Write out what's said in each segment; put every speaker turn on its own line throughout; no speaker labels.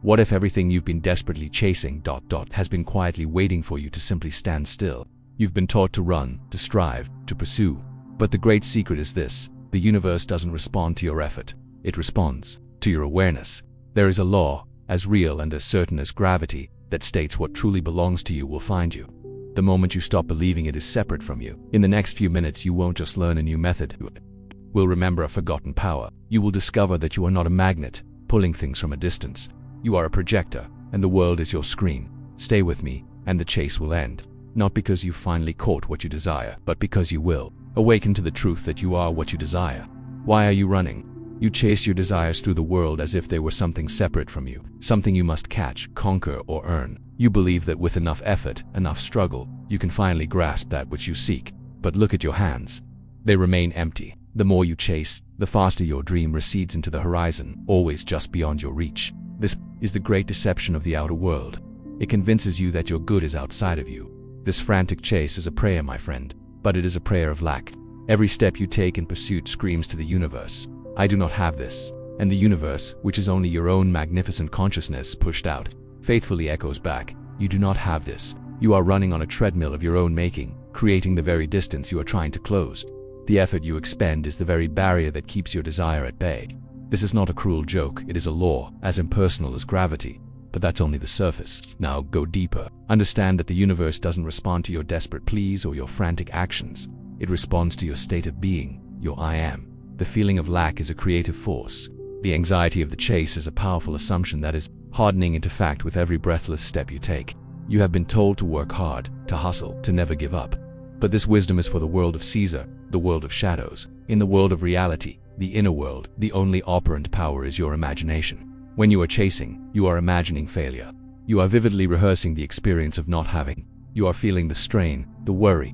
What if everything you've been desperately chasing has been quietly waiting for you to simply stand still? You've been taught to run, to strive, to pursue. But the great secret is this: the universe doesn't respond to your effort. It responds to your awareness. There is a law, as real and as certain as gravity, that states what truly belongs to you will find you. The moment you stop believing it is separate from you, in the next few minutes you won't just learn a new method. You will remember a forgotten power. You will discover that you are not a magnet, pulling things from a distance. You are a projector, and the world is your screen. Stay with me, and the chase will end. Not because you've finally caught what you desire, but because you will awaken to the truth that you are what you desire. Why are you running? You chase your desires through the world as if they were something separate from you, something you must catch, conquer, or earn. You believe that with enough effort, enough struggle, you can finally grasp that which you seek. But look at your hands. They remain empty. The more you chase, the faster your dream recedes into the horizon, always just beyond your reach. This is the great deception of the outer world. It convinces you that your good is outside of you. This frantic chase is a prayer, my friend, but it is a prayer of lack. Every step you take in pursuit screams to the universe, I do not have this. And the universe, which is only your own magnificent consciousness pushed out, faithfully echoes back, you do not have this. You are running on a treadmill of your own making, creating the very distance you are trying to close. The effort you expend is the very barrier that keeps your desire at bay. This is not a cruel joke, it is a law, as impersonal as gravity. But that's only the surface. Now go deeper. Understand that the universe doesn't respond to your desperate pleas or your frantic actions. It responds to your state of being, your I am. The feeling of lack is a creative force. The anxiety of the chase is a powerful assumption that is hardening into fact with every breathless step you take. You have been told to work hard, to hustle, to never give up. But this wisdom is for the world of Caesar, the world of shadows. In the world of reality, the inner world, the only operant power is your imagination. When you are chasing, you are imagining failure. You are vividly rehearsing the experience of not having. You are feeling the strain, the worry,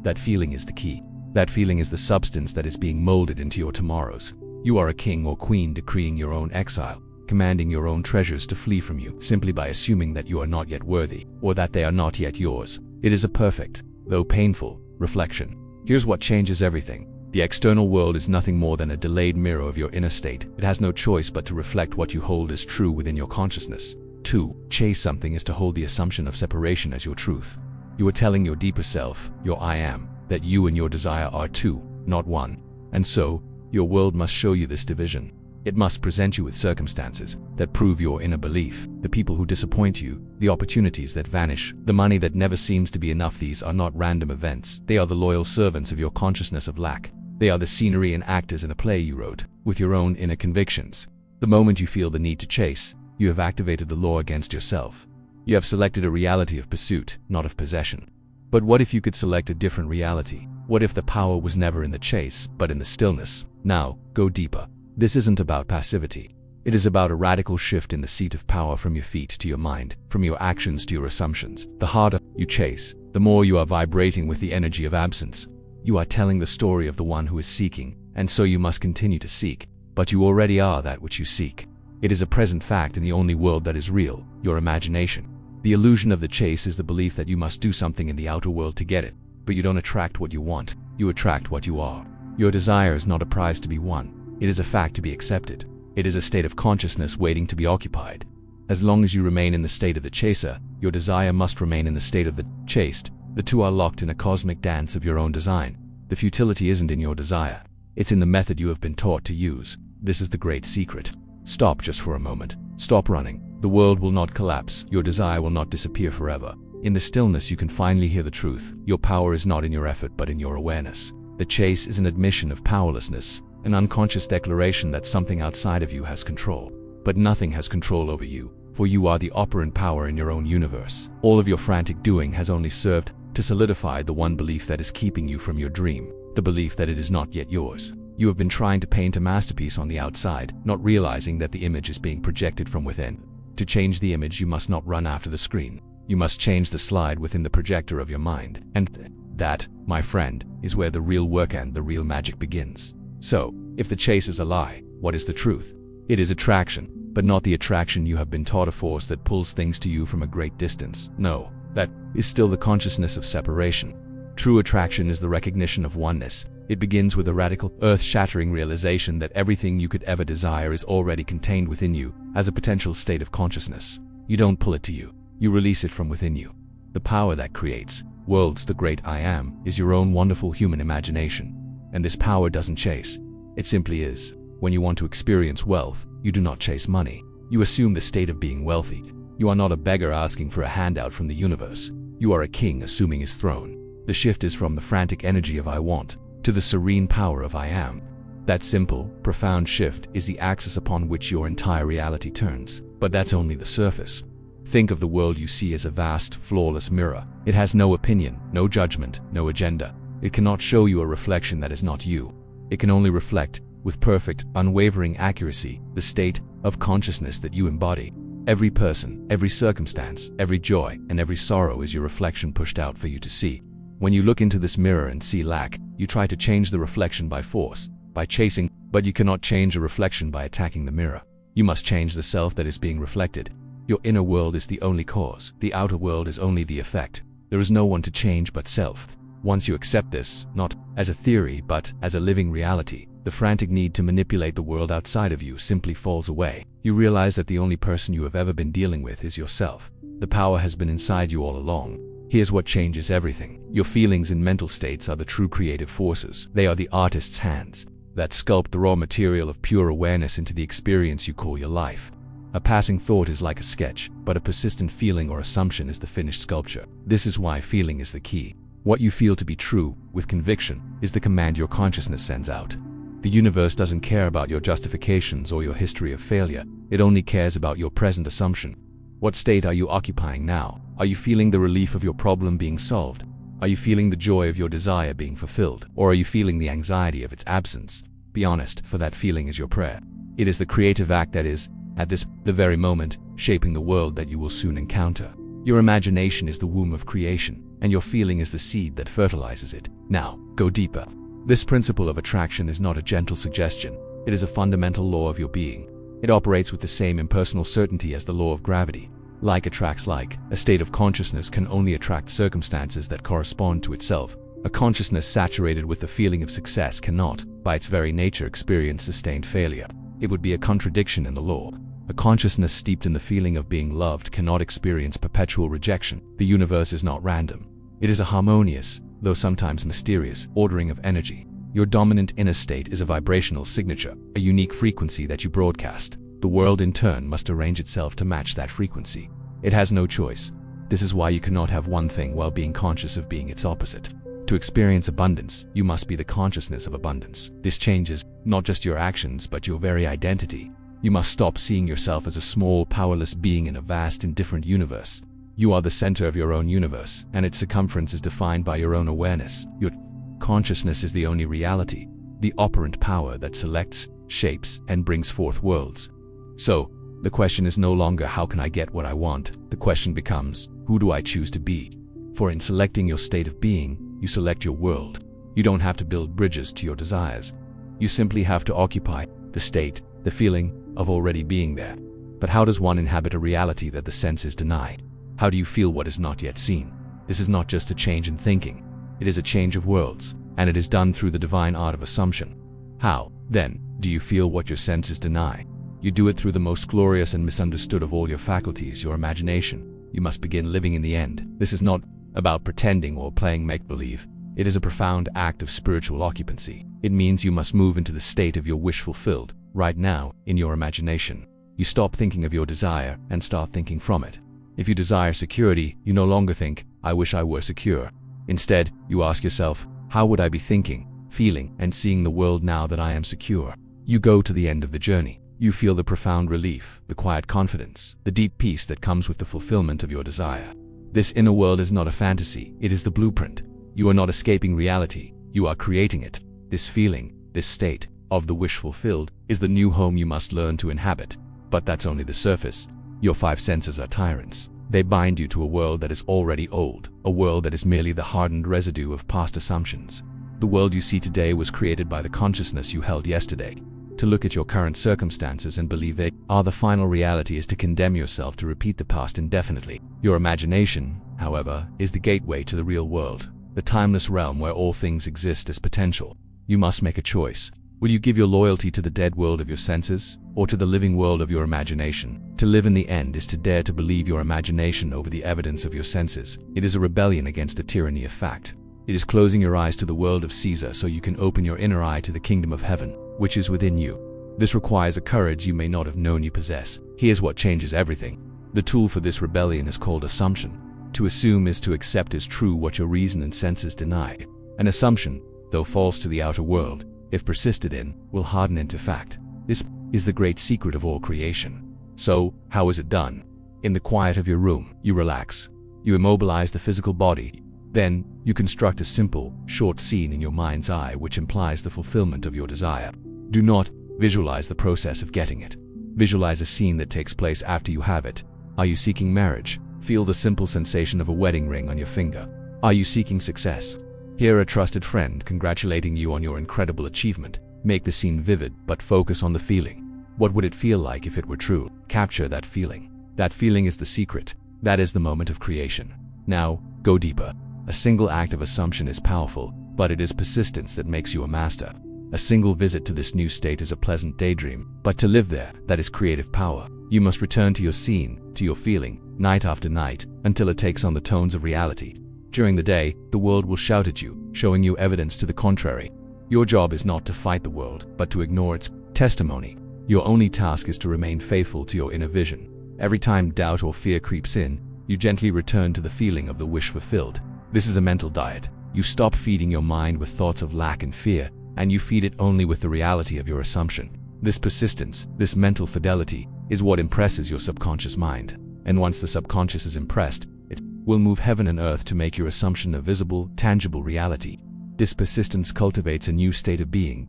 that feeling is the key. That feeling is the substance that is being molded into your tomorrows. You are a king or queen decreeing your own exile, commanding your own treasures to flee from you simply by assuming that you are not yet worthy, or that they are not yet yours. It is a perfect, though painful, reflection. Here's what changes everything. The external world is nothing more than a delayed mirror of your inner state. It has no choice but to reflect what you hold as true within your consciousness. To chase something is to hold the assumption of separation as your truth. You are telling your deeper self, your I am, that you and your desire are two, not one. And so, your world must show you this division. It must present you with circumstances that prove your inner belief, the people who disappoint you, the opportunities that vanish, the money that never seems to be enough. These are not random events. They are the loyal servants of your consciousness of lack. They are the scenery and actors in a play you wrote, with your own inner convictions. The moment you feel the need to chase, you have activated the law against yourself. You have selected a reality of pursuit, not of possession. But what if you could select a different reality? What if the power was never in the chase, but in the stillness? Now, go deeper. This isn't about passivity. It is about a radical shift in the seat of power from your feet to your mind, from your actions to your assumptions. The harder you chase, the more you are vibrating with the energy of absence. You are telling the story of the one who is seeking, and so you must continue to seek. But you already are that which you seek. It is a present fact in the only world that is real, your imagination. The illusion of the chase is the belief that you must do something in the outer world to get it. But you don't attract what you want, you attract what you are. Your desire is not a prize to be won. It is a fact to be accepted. It is a state of consciousness waiting to be occupied. As long as you remain in the state of the chaser, your desire must remain in the state of the chased. The two are locked in a cosmic dance of your own design. The futility isn't in your desire. It's in the method you have been taught to use. This is the great secret. Stop just for a moment. Stop running. The world will not collapse. Your desire will not disappear forever. In the stillness you can finally hear the truth. Your power is not in your effort but in your awareness. The chase is an admission of powerlessness, an unconscious declaration that something outside of you has control. But nothing has control over you, for you are the operant power in your own universe. All of your frantic doing has only served to solidify the one belief that is keeping you from your dream, the belief that it is not yet yours. You have been trying to paint a masterpiece on the outside, not realizing that the image is being projected from within. To change the image, you must not run after the screen. You must change the slide within the projector of your mind. And that, my friend, is where the real work and the real magic begins. So, if the chase is a lie, what is the truth? It is attraction, but not the attraction you have been taught, a force that pulls things to you from a great distance. No, that is still the consciousness of separation. True attraction is the recognition of oneness, It begins with a radical, earth-shattering realization that everything you could ever desire is already contained within you as a potential state of consciousness. You don't pull it to you, you release it from within you. The power that creates worlds, the great I Am, is your own wonderful human imagination. And this power doesn't chase, it simply is. When you want to experience wealth, you do not chase money. You assume the state of being wealthy. You are not a beggar asking for a handout from the universe. You are a king assuming his throne. The shift is from the frantic energy of I want to the serene power of I Am. That simple, profound shift is the axis upon which your entire reality turns. But that's only the surface. Think of the world you see as a vast, flawless mirror. It has no opinion, no judgment, no agenda. It cannot show you a reflection that is not you. It can only reflect, with perfect, unwavering accuracy, the state of consciousness that you embody. Every person, every circumstance, every joy, and every sorrow is your reflection pushed out for you to see. When you look into this mirror and see lack, you try to change the reflection by force, by chasing, but you cannot change a reflection by attacking the mirror. You must change the self that is being reflected. Your inner world is the only cause, the outer world is only the effect. There is no one to change but self. Once you accept this, not as a theory but as a living reality, the frantic need to manipulate the world outside of you simply falls away. You realize that the only person you have ever been dealing with is yourself. The power has been inside you all along. Here's what changes everything. Your feelings and mental states are the true creative forces. They are the artist's hands that sculpt the raw material of pure awareness into the experience you call your life. A passing thought is like a sketch, but a persistent feeling or assumption is the finished sculpture. This is why feeling is the key. What you feel to be true, with conviction, is the command your consciousness sends out. The universe doesn't care about your justifications or your history of failure. It only cares about your present assumption. What state are you occupying now? Are you feeling the relief of your problem being solved? Are you feeling the joy of your desire being fulfilled? Or are you feeling the anxiety of its absence? Be honest, for that feeling is your prayer. It is the creative act that is, at the very moment, shaping the world that you will soon encounter. Your imagination is the womb of creation, and your feeling is the seed that fertilizes it. Now, go deeper. This principle of attraction is not a gentle suggestion. It is a fundamental law of your being. It operates with the same impersonal certainty as the law of gravity. Like attracts like. A state of consciousness can only attract circumstances that correspond to itself. A consciousness saturated with the feeling of success cannot, by its very nature, experience sustained failure. It would be a contradiction in the law. A consciousness steeped in the feeling of being loved cannot experience perpetual rejection. The universe is not random. It is a harmonious, though sometimes mysterious, ordering of energy. Your dominant inner state is a vibrational signature, a unique frequency that you broadcast. The world in turn must arrange itself to match that frequency. It has no choice. This is why you cannot have one thing while being conscious of being its opposite. To experience abundance, you must be the consciousness of abundance. This changes not just your actions but your very identity. You must stop seeing yourself as a small, powerless being in a vast, indifferent universe. You are the center of your own universe, and its circumference is defined by your own awareness. Your consciousness is the only reality, the operant power that selects, shapes, and brings forth worlds. So, the question is no longer how can I get what I want? The question becomes, who do I choose to be? For in selecting your state of being, you select your world. You don't have to build bridges to your desires. You simply have to occupy the state, the feeling of already being there. But how does one inhabit a reality that the senses deny? How do you feel what is not yet seen? This is not just a change in thinking. It is a change of worlds, and it is done through the divine art of assumption. How, then, do you feel what your senses deny? You do it through the most glorious and misunderstood of all your faculties, your imagination. You must begin living in the end. This is not about pretending or playing make-believe. It is a profound act of spiritual occupancy. It means you must move into the state of your wish fulfilled, right now, in your imagination. You stop thinking of your desire and start thinking from it. If you desire security, you no longer think, I wish I were secure. Instead, you ask yourself, how would I be thinking, feeling, and seeing the world now that I am secure? You go to the end of the journey. You feel the profound relief, the quiet confidence, the deep peace that comes with the fulfillment of your desire. This inner world is not a fantasy, it is the blueprint. You are not escaping reality, you are creating it. This feeling, this state, of the wish fulfilled, is the new home you must learn to inhabit. But that's only the surface. Your five senses are tyrants. They bind you to a world that is already old, a world that is merely the hardened residue of past assumptions. The world you see today was created by the consciousness you held yesterday. To look at your current circumstances and believe they are the final reality is to condemn yourself to repeat the past indefinitely. Your imagination, however, is the gateway to the real world, the timeless realm where all things exist as potential. you must make a choice. Will you give your loyalty to the dead world of your senses, or to the living world of your imagination? To live in the end is to dare to believe your imagination over the evidence of your senses. It is a rebellion against the tyranny of fact. It is closing your eyes to the world of Caesar so you can open your inner eye to the kingdom of heaven, which is within you. This requires a courage you may not have known you possess. Here's what changes everything. The tool for this rebellion is called assumption. To assume is to accept as true what your reason and senses deny. An assumption, though false to the outer world, if persisted in, will harden into fact. This is the great secret of all creation. So, how is it done? In the quiet of your room, you relax. You immobilize the physical body. Then, you construct a simple, short scene in your mind's eye which implies the fulfillment of your desire. Do not visualize the process of getting it. Visualize a scene that takes place after you have it. Are you seeking marriage? Feel the simple sensation of a wedding ring on your finger. Are you seeking success? Hear a trusted friend congratulating you on your incredible achievement. Make the scene vivid, but focus on the feeling. What would it feel like if it were true? Capture that feeling. That feeling is the secret. That is the moment of creation. Now, go deeper. A single act of assumption is powerful, but it is persistence that makes you a master. A single visit to this new state is a pleasant daydream, but to live there, that is creative power. You must return to your scene, to your feeling, night after night, until it takes on the tones of reality. During the day, the world will shout at you, showing you evidence to the contrary. Your job is not to fight the world, but to ignore its testimony. Your only task is to remain faithful to your inner vision. Every time doubt or fear creeps in, you gently return to the feeling of the wish fulfilled. This is a mental diet. You stop feeding your mind with thoughts of lack and fear, and you feed it only with the reality of your assumption. This persistence, this mental fidelity, is what impresses your subconscious mind. And once the subconscious is impressed, it will move heaven and earth to make your assumption a visible, tangible reality. This persistence cultivates a new state of being.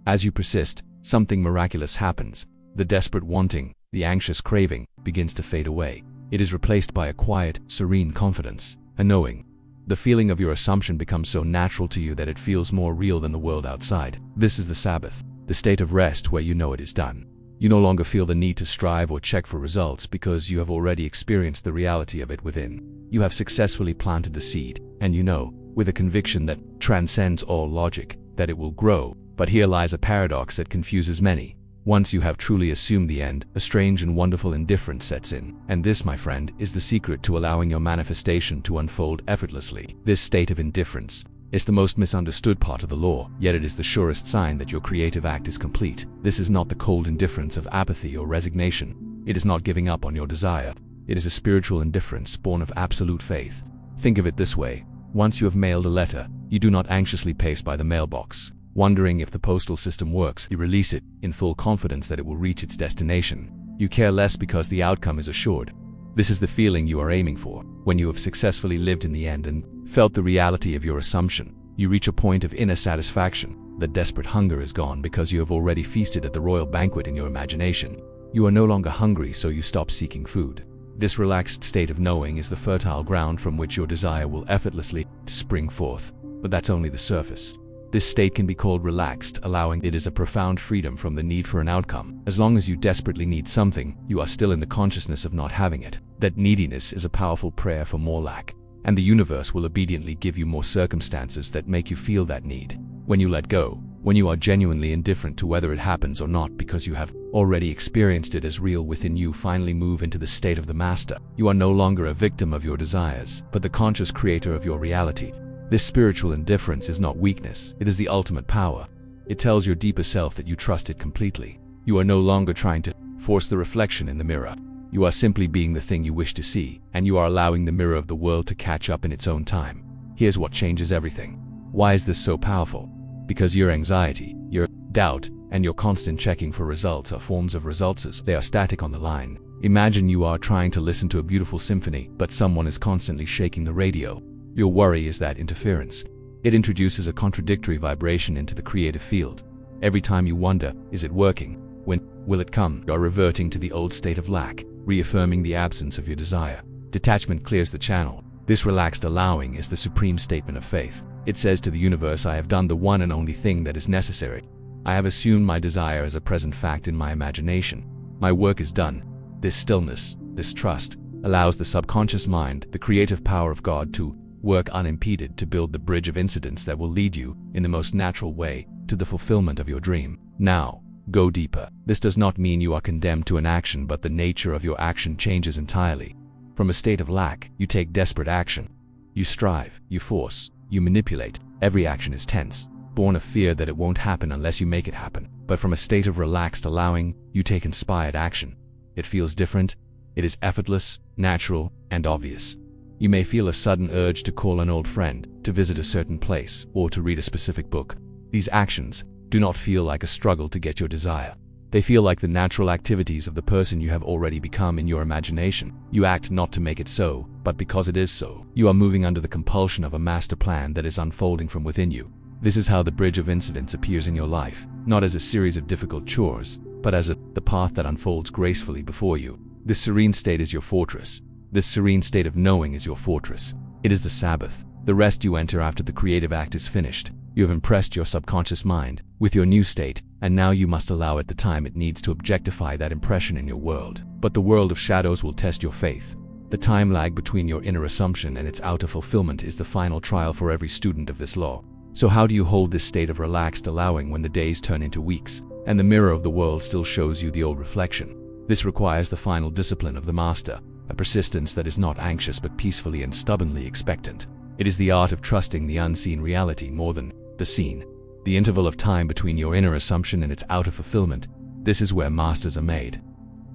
As you persist, something miraculous happens. The desperate wanting, the anxious craving, begins to fade away. It is replaced by a quiet, serene confidence, a knowing. The feeling of your assumption becomes so natural to you that it feels more real than the world outside. This is the Sabbath, the state of rest where you know it is done. You no longer feel the need to strive or check for results because you have already experienced the reality of it within. You have successfully planted the seed, and you know, with a conviction that transcends all logic, that it will grow. But here lies a paradox that confuses many. Once you have truly assumed the end, a strange and wonderful indifference sets in. And this, my friend, is the secret to allowing your manifestation to unfold effortlessly. This state of indifference is the most misunderstood part of the law, yet it is the surest sign that your creative act is complete. This is not the cold indifference of apathy or resignation. It is not giving up on your desire. It is a spiritual indifference born of absolute faith. Think of it this way. Once you have mailed a letter, you do not anxiously pace by the mailbox, wondering if the postal system works. You release it, in full confidence that it will reach its destination. You care less because the outcome is assured. This is the feeling you are aiming for. When you have successfully lived in the end and felt the reality of your assumption, you reach a point of inner satisfaction. The desperate hunger is gone because you have already feasted at the royal banquet in your imagination. You are no longer hungry, so you stop seeking food. This relaxed state of knowing is the fertile ground from which your desire will effortlessly spring forth. But that's only the surface. This state can be called relaxed, allowing it is a profound freedom from the need for an outcome. As long as you desperately need something, you are still in the consciousness of not having it. That neediness is a powerful prayer for more lack, and the universe will obediently give you more circumstances that make you feel that need. When you let go, when you are genuinely indifferent to whether it happens or not because you have already experienced it as real within you, finally move into the state of the master. You are no longer a victim of your desires, but the conscious creator of your reality. This spiritual indifference is not weakness, it is the ultimate power. It tells your deeper self that you trust it completely. You are no longer trying to force the reflection in the mirror. You are simply being the thing you wish to see, and you are allowing the mirror of the world to catch up in its own time. Here's what changes everything. Why is this so powerful? Because your anxiety, your doubt, and your constant checking for results are forms of results. They are static on the line. Imagine you are trying to listen to a beautiful symphony, but someone is constantly shaking the radio. Your worry is that interference. It introduces a contradictory vibration into the creative field. Every time you wonder, is it working? When will it come? You are reverting to the old state of lack, reaffirming the absence of your desire. Detachment clears the channel. This relaxed allowing is the supreme statement of faith. It says to the universe, I have done the one and only thing that is necessary. I have assumed my desire as a present fact in my imagination. My work is done. This stillness, this trust, allows the subconscious mind, the creative power of God, to Work unimpeded to build the bridge of incidents that will lead you, in the most natural way, to the fulfillment of your dream. Now, go deeper. This does not mean you are condemned to an action, but the nature of your action changes entirely. From a state of lack, you take desperate action. You strive, you force, you manipulate. Every action is tense, born of fear that it won't happen unless you make it happen. But from a state of relaxed allowing, you take inspired action. It feels different. It is effortless, natural, and obvious. You may feel a sudden urge to call an old friend, to visit a certain place, or to read a specific book. These actions do not feel like a struggle to get your desire. They feel like the natural activities of the person you have already become in your imagination. You act not to make it so, but because it is so. You are moving under the compulsion of a master plan that is unfolding from within you. This is how the bridge of incidents appears in your life, not as a series of difficult chores, but as the path that unfolds gracefully before you. This serene state is your fortress. This serene state of knowing is your fortress. It is the Sabbath, the rest you enter after the creative act is finished. You have impressed your subconscious mind with your new state, and now you must allow it the time it needs to objectify that impression in your world. But the world of shadows will test your faith. The time lag between your inner assumption and its outer fulfillment is the final trial for every student of this law. So how do you hold this state of relaxed allowing when the days turn into weeks, and the mirror of the world still shows you the old reflection? This requires the final discipline of the master, a persistence that is not anxious but peacefully and stubbornly expectant. It is the art of trusting the unseen reality more than the seen. The interval of time between your inner assumption and its outer fulfillment, this is where masters are made.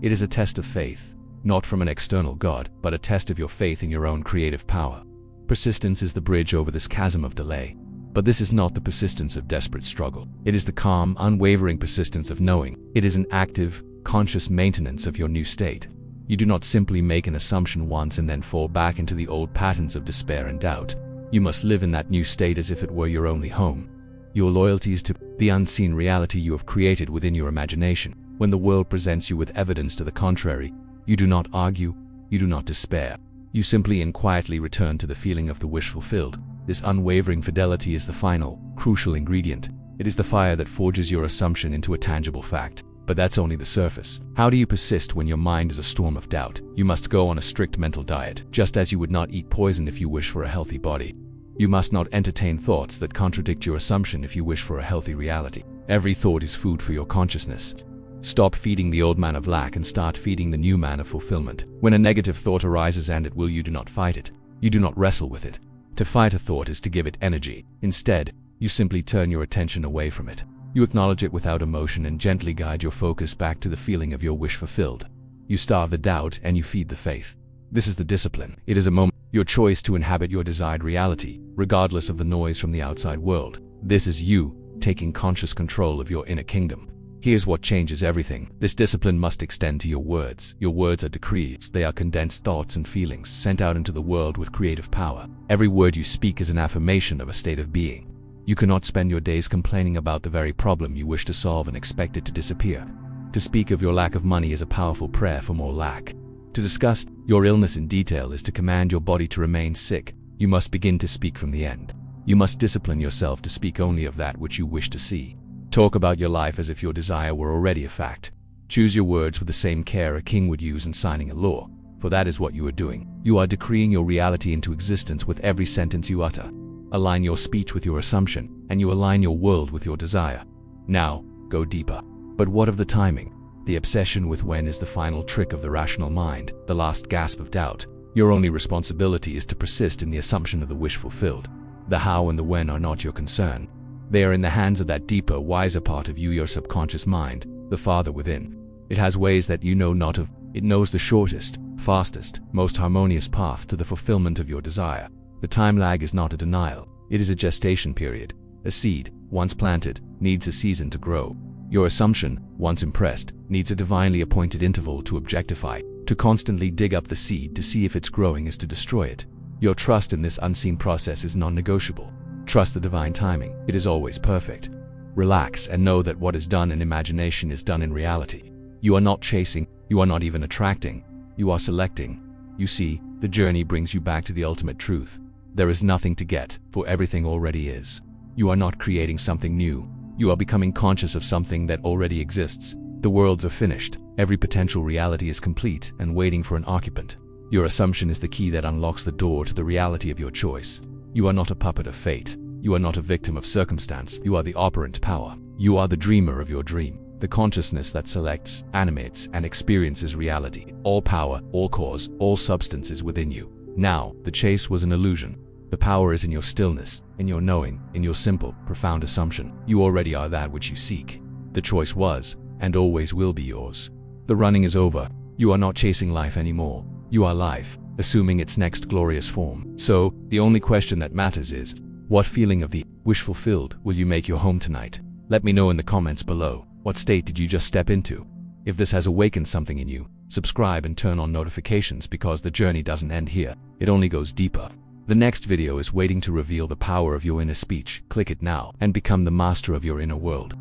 It is a test of faith, not from an external God, but a test of your faith in your own creative power. Persistence is the bridge over this chasm of delay. But this is not the persistence of desperate struggle. It is the calm, unwavering persistence of knowing. It is an active, conscious maintenance of your new state. You do not simply make an assumption once and then fall back into the old patterns of despair and doubt. You must live in that new state as if it were your only home. Your loyalty is to the unseen reality you have created within your imagination. When the world presents you with evidence to the contrary, you do not argue, you do not despair. You simply and quietly return to the feeling of the wish fulfilled. This unwavering fidelity is the final, crucial ingredient. It is the fire that forges your assumption into a tangible fact. But that's only the surface. How do you persist when your mind is a storm of doubt? You must go on a strict mental diet, just as you would not eat poison if you wish for a healthy body. You must not entertain thoughts that contradict your assumption if you wish for a healthy reality. Every thought is food for your consciousness. Stop feeding the old man of lack and start feeding the new man of fulfillment. When a negative thought arises, and it will, you do not fight it. You do not wrestle with it. To fight a thought is to give it energy. Instead, you simply turn your attention away from it. You acknowledge it without emotion and gently guide your focus back to the feeling of your wish fulfilled. You starve the doubt and you feed the faith. This is the discipline. It is a moment, your choice to inhabit your desired reality, regardless of the noise from the outside world. This is you, taking conscious control of your inner kingdom. Here's what changes everything. This discipline must extend to your words. Your words are decrees. They are condensed thoughts and feelings sent out into the world with creative power. Every word you speak is an affirmation of a state of being. You cannot spend your days complaining about the very problem you wish to solve and expect it to disappear. To speak of your lack of money is a powerful prayer for more lack. To discuss your illness in detail is to command your body to remain sick. You must begin to speak from the end. You must discipline yourself to speak only of that which you wish to see. Talk about your life as if your desire were already a fact. Choose your words with the same care a king would use in signing a law, for that is what you are doing. You are decreeing your reality into existence with every sentence you utter. Align your speech with your assumption, and you align your world with your desire. Now, go deeper. But what of the timing? The obsession with when is the final trick of the rational mind, the last gasp of doubt. Your only responsibility is to persist in the assumption of the wish fulfilled. The how and the when are not your concern. They are in the hands of that deeper, wiser part of you, your subconscious mind, the Father within. It has ways that you know not of. It knows the shortest, fastest, most harmonious path to the fulfillment of your desire. The time lag is not a denial. It is a gestation period. A seed, once planted, needs a season to grow. Your assumption, once impressed, needs a divinely appointed interval to objectify. To constantly dig up the seed to see if it's growing is to destroy it. Your trust in this unseen process is non-negotiable. Trust the divine timing. It is always perfect. Relax and know that what is done in imagination is done in reality. You are not chasing, you are not even attracting, you are selecting. You see, the journey brings you back to the ultimate truth. There is nothing to get, for everything already is. You are not creating something new. You are becoming conscious of something that already exists. The worlds are finished. Every potential reality is complete and waiting for an occupant. Your assumption is the key that unlocks the door to the reality of your choice. You are not a puppet of fate. You are not a victim of circumstance. You are the operant power. You are the dreamer of your dream, the consciousness that selects, animates, and experiences reality. All power, all cause, all substance is within you. Now, the chase was an illusion. The power is in your stillness, in your knowing, in your simple, profound assumption. You already are that which you seek. The choice was, and always will be yours. The running is over. You are not chasing life anymore. You are life, assuming its next glorious form. So, the only question that matters is, what feeling of the wish fulfilled will you make your home tonight? Let me know in the comments below. What state did you just step into? If this has awakened something in you, subscribe and turn on notifications because the journey doesn't end here. It only goes deeper. The next video is waiting to reveal the power of your inner speech. Click it now and become the master of your inner world.